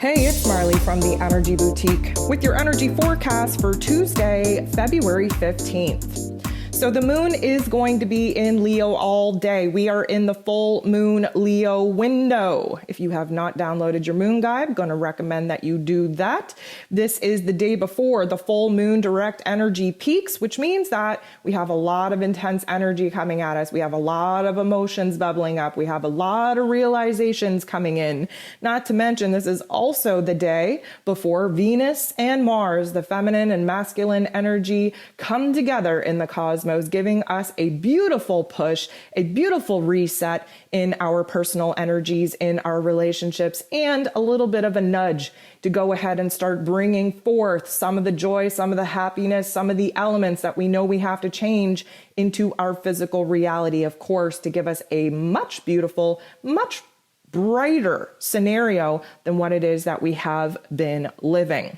Hey, it's Marley from the Energy Boutique with your energy forecast for Tuesday, February 15th. So the moon is going to be in Leo all day. We are in the full moon Leo window. If you have not downloaded your moon guide, I'm going to recommend that you do that. This is the day before the full moon direct energy peaks, which means that we have a lot of intense energy coming at us. We have a lot of emotions bubbling up. We have a lot of realizations coming in. Not to mention, this is also the day before Venus and Mars, the feminine and masculine energy, come together in the cosmos, giving us a beautiful push, a beautiful reset in our personal energies, in our relationships, and a little bit of a nudge to go ahead and start bringing forth some of the joy, some of the happiness, some of the elements that we know we have to change into our physical reality, of course, to give us a much beautiful, much brighter scenario than what it is that we have been living.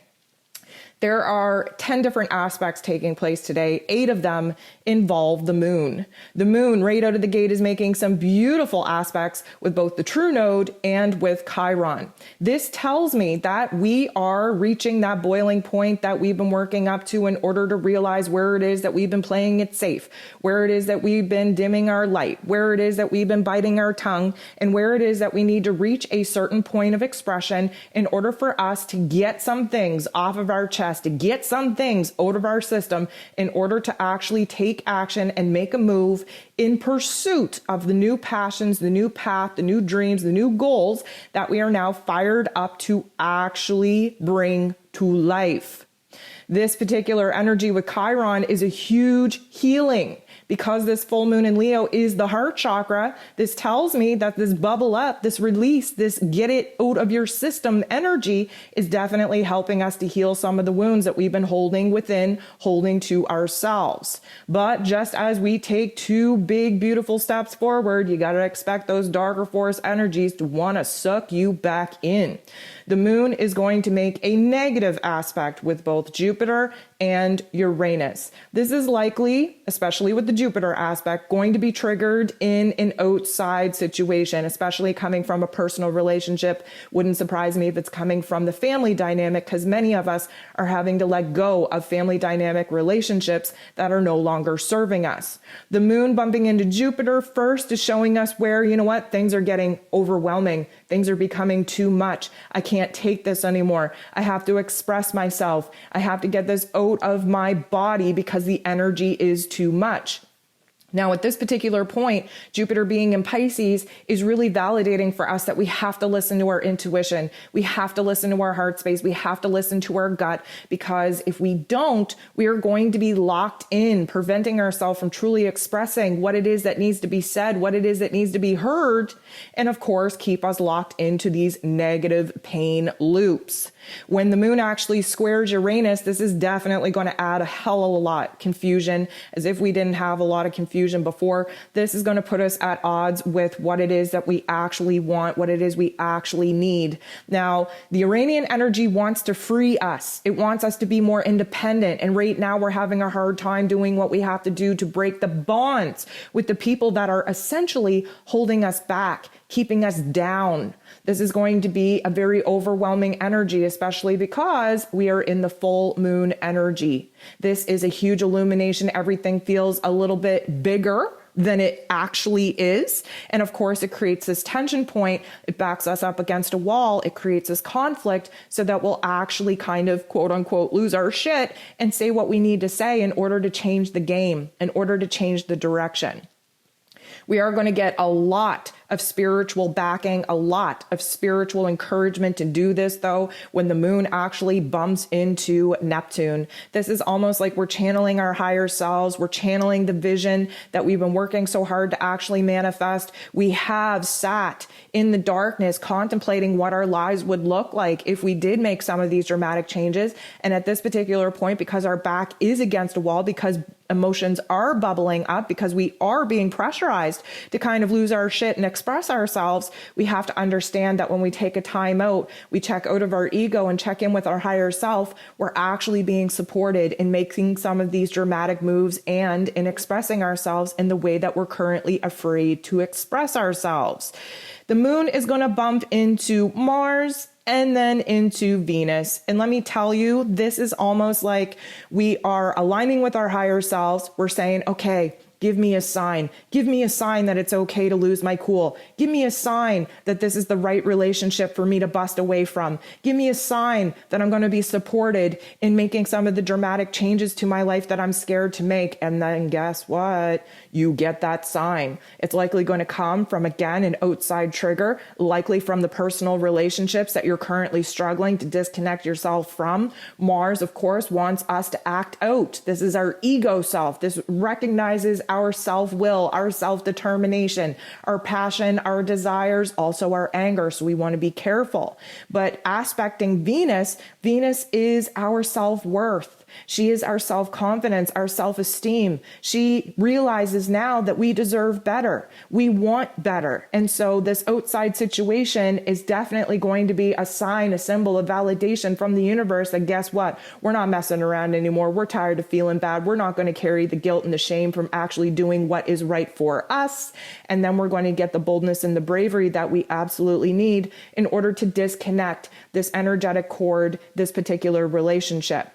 There are 10 different aspects taking place today. 8 of them involve the moon. The moon right out of the gate is making some beautiful aspects with both the true node and with Chiron. This tells me that we are reaching that boiling point that we've been working up to in order to realize where it is that we've been playing it safe, where it is that we've been dimming our light, where it is that we've been biting our tongue, and where it is that we need to reach a certain point of expression in order for us to get some things off of our chest, to get some things out of our system in order to actually take action and make a move in pursuit of the new passions, the new path, the new dreams, the new goals that we are now fired up to actually bring to life. This particular energy with Chiron is a huge healing. Because this full moon in Leo is the heart chakra, this tells me that this bubble up, this release, this get it out of your system energy is definitely helping us to heal some of the wounds that we've been holding within, holding to ourselves. But just as we take 2 big, beautiful steps forward, you got to expect those darker force energies to want to suck you back in. The moon is going to make a negative aspect with both Jupiter and Uranus. This is likely, especially with the Jupiter aspect, going to be triggered in an outside situation, especially coming from a personal relationship. Wouldn't surprise me if it's coming from the family dynamic, because many of us are having to let go of family dynamic relationships that are no longer serving us. The moon bumping into Jupiter first is showing us where, you know what, things are getting overwhelming. Things are becoming too much. I can't take this anymore. I have to express myself. I have to get this out of my body because the energy is too much. Now, at this particular point, Jupiter being in Pisces is really validating for us that we have to listen to our intuition. We have to listen to our heart space. We have to listen to our gut, because if we don't, we are going to be locked in, preventing ourselves from truly expressing what it is that needs to be said, what it is that needs to be heard, and of course, keep us locked into these negative pain loops. When the moon actually squares Uranus, this is definitely going to add a hell of a lot confusion, as if we didn't have a lot of confusion before. This is going to put us at odds with what it is that we actually want, what it is we actually need. Now, the Uranian energy wants to free us. It wants us to be more independent. And right now we're having a hard time doing what we have to do to break the bonds with the people that are essentially holding us back, keeping us down. This is going to be a very overwhelming energy, especially because we are in the full moon energy. This is a huge illumination. Everything feels a little bit bigger than it actually is. And of course, it creates this tension point. It backs us up against a wall. It creates this conflict so that we'll actually kind of, quote unquote, lose our shit and say what we need to say in order to change the game, in order to change the direction. We are going to get a lot of spiritual backing, a lot of spiritual encouragement to do this, though, when the moon actually bumps into Neptune. This is almost like we're channeling our higher selves. We're channeling the vision that we've been working so hard to actually manifest. We have sat in the darkness contemplating what our lives would look like if we did make some of these dramatic changes. And at this particular point, because our back is against a wall, because emotions are bubbling up, because we are being pressurized to kind of lose our shit and express ourselves, we have to understand that when we take a time out, we check out of our ego and check in with our higher self, we're actually being supported in making some of these dramatic moves and in expressing ourselves in the way that we're currently afraid to express ourselves. The moon is going to bump into Mars and then into Venus. And let me tell you, this is almost like we are aligning with our higher selves. We're saying, okay, give me a sign. Give me a sign that it's okay to lose my cool. Give me a sign that this is the right relationship for me to bust away from. Give me a sign that I'm going to be supported in making some of the dramatic changes to my life that I'm scared to make. And then guess what? You get that sign. It's likely going to come from, again, an outside trigger, likely from the personal relationships that you're currently struggling to disconnect yourself from. Mars, of course, wants us to act out. This is our ego self. This recognizes our self-will, our self-determination, our passion, our desires, also our anger. So we want to be careful. But aspecting Venus, Venus is our self-worth. She is our self-confidence, our self-esteem. She realizes now that we deserve better. We want better. And so this outside situation is definitely going to be a sign, a symbol of validation from the universe that guess what? We're not messing around anymore. We're tired of feeling bad. We're not going to carry the guilt and the shame from actually doing what is right for us. And then we're going to get the boldness and the bravery that we absolutely need in order to disconnect this energetic cord, this particular relationship.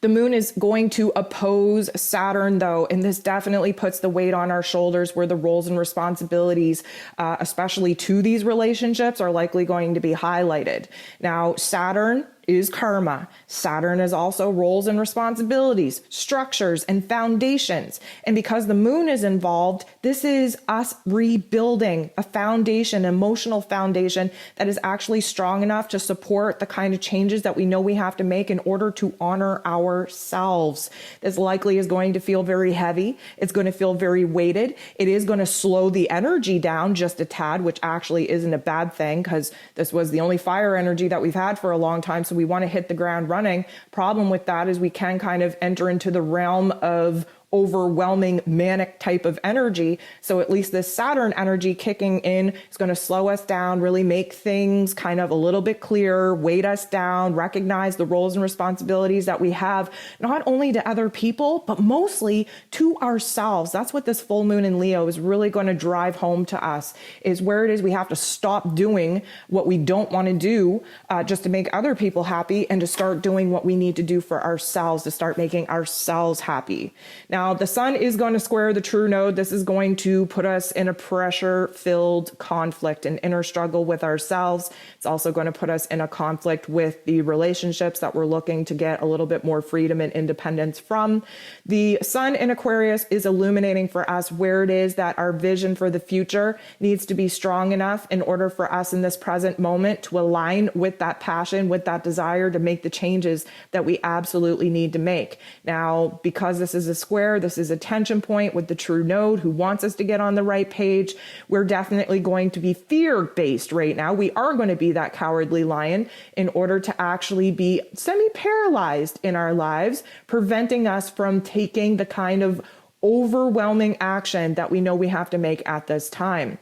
The moon is going to oppose Saturn, though, and this definitely puts the weight on our shoulders where the roles and responsibilities, especially to these relationships, are likely going to be highlighted. Now, Saturn is karma. Saturn is also roles and responsibilities, structures, and foundations. And because the moon is involved, this is us rebuilding a foundation, emotional foundation that is actually strong enough to support the kind of changes that we know we have to make in order to honor ourselves. This likely is going to feel very heavy. It's going to feel very weighted. It is going to slow the energy down just a tad, which actually isn't a bad thing because this was the only fire energy that we've had for a long time. So we want to hit the ground running. Problem with that is we can kind of enter into the realm of overwhelming manic type of energy. So at least this Saturn energy kicking in is going to slow us down, really make things kind of a little bit clearer, weight us down, recognize the roles and responsibilities that we have, not only to other people, but mostly to ourselves. That's what this full moon in Leo is really going to drive home to us, is where it is we have to stop doing what we don't want to do just to make other people happy and to start doing what we need to do for ourselves, to start making ourselves happy. Now, the sun is going to square the true node. This is going to put us in a pressure-filled conflict, an inner struggle with ourselves. It's also going to put us in a conflict with the relationships that we're looking to get a little bit more freedom and independence from. The sun in Aquarius is illuminating for us where it is that our vision for the future needs to be strong enough in order for us in this present moment to align with that passion, with that desire to make the changes that we absolutely need to make. Now, because this is a square, this is a tension point with the true node who wants us to get on the right page. We're definitely going to be fear-based right now. We are going to be that cowardly lion in order to actually be semi-paralyzed in our lives, preventing us from taking the kind of overwhelming action that we know we have to make at this time.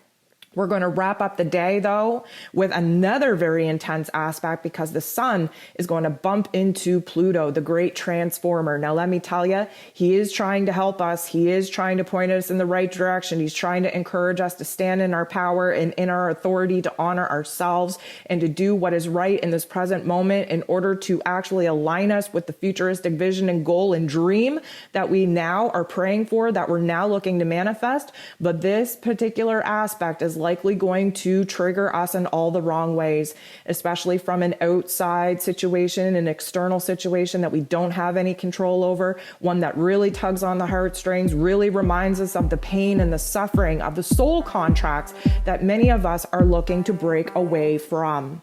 We're going to wrap up the day, though, with another very intense aspect because the sun is going to bump into Pluto, the great transformer. Now, let me tell you, he is trying to help us. He is trying to point us in the right direction. He's trying to encourage us to stand in our power and in our authority to honor ourselves and to do what is right in this present moment in order to actually align us with the futuristic vision and goal and dream that we now are praying for, that we're now looking to manifest. But this particular aspect is likely going to trigger us in all the wrong ways, especially from an outside situation, an external situation that we don't have any control over, one that really tugs on the heartstrings, really reminds us of the pain and the suffering of the soul contracts that many of us are looking to break away from.